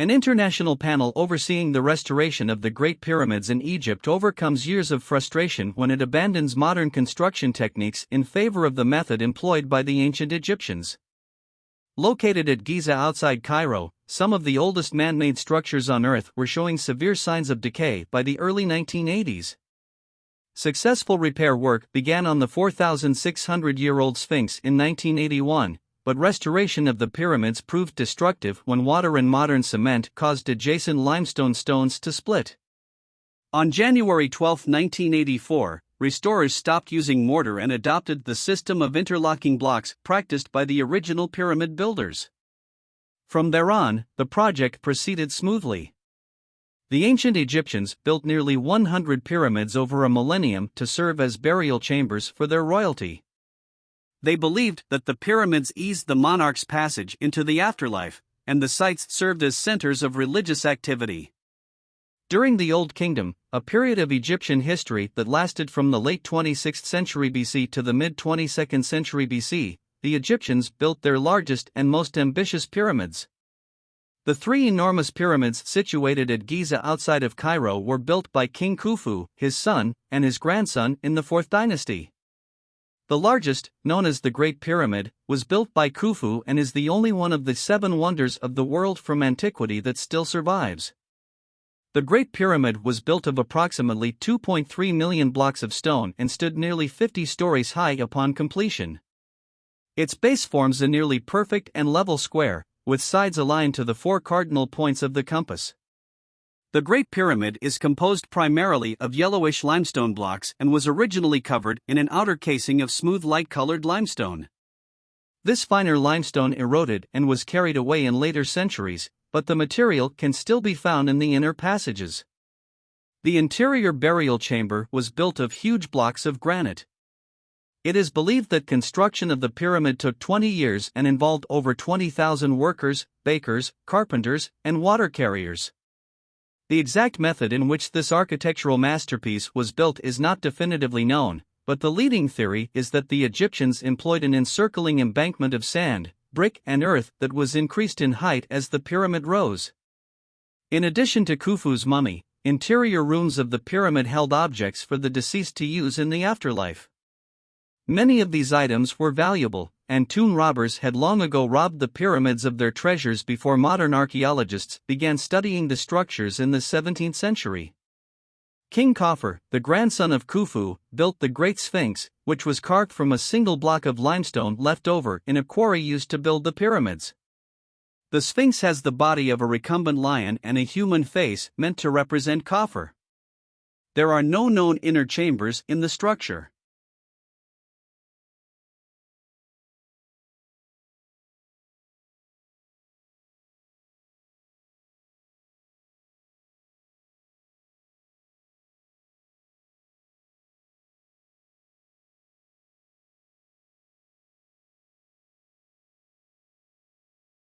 An international panel overseeing the restoration of the Great Pyramids in Egypt overcomes years of frustration when it abandons modern construction techniques in favor of the method employed by the ancient Egyptians. Located at Giza outside Cairo, some of the oldest man-made structures on Earth were showing severe signs of decay by the early 1980s. Successful repair work began on the 4,600-year-old Sphinx in 1981, but restoration of the pyramids proved destructive when water and modern cement caused adjacent limestone stones to split. On January 12, 1984, restorers stopped using mortar and adopted the system of interlocking blocks practiced by the original pyramid builders. From there on, the project proceeded smoothly. The ancient Egyptians built nearly 100 pyramids over a millennium to serve as burial chambers for their royalty. They believed that the pyramids eased the monarch's passage into the afterlife, and the sites served as centers of religious activity. During the Old Kingdom, a period of Egyptian history that lasted from the late 26th century BC to the mid-22nd century BC, the Egyptians built their largest and most ambitious pyramids. The three enormous pyramids situated at Giza outside of Cairo were built by King Khufu, his son, and his grandson in the 4th dynasty. The largest, known as the Great Pyramid, was built by Khufu and is the only one of the 7 wonders of the world from antiquity that still survives. The Great Pyramid was built of approximately 2.3 million blocks of stone and stood nearly 50 stories high upon completion. Its base forms a nearly perfect and level square, with sides aligned to the 4 cardinal points of the compass. The Great Pyramid is composed primarily of yellowish limestone blocks and was originally covered in an outer casing of smooth light-colored limestone. This finer limestone eroded and was carried away in later centuries, but the material can still be found in the inner passages. The interior burial chamber was built of huge blocks of granite. It is believed that construction of the pyramid took 20 years and involved over 20,000 workers, bakers, carpenters, and water carriers. The exact method in which this architectural masterpiece was built is not definitively known, but the leading theory is that the Egyptians employed an encircling embankment of sand, brick, and earth that was increased in height as the pyramid rose. In addition to Khufu's mummy, interior rooms of the pyramid held objects for the deceased to use in the afterlife. Many of these items were valuable, and tomb robbers had long ago robbed the pyramids of their treasures before modern archaeologists began studying the structures in the 17th century. King Khafre, the grandson of Khufu, built the Great Sphinx, which was carved from a single block of limestone left over in a quarry used to build the pyramids. The Sphinx has the body of a recumbent lion and a human face meant to represent Khafre. There are no known inner chambers in the structure.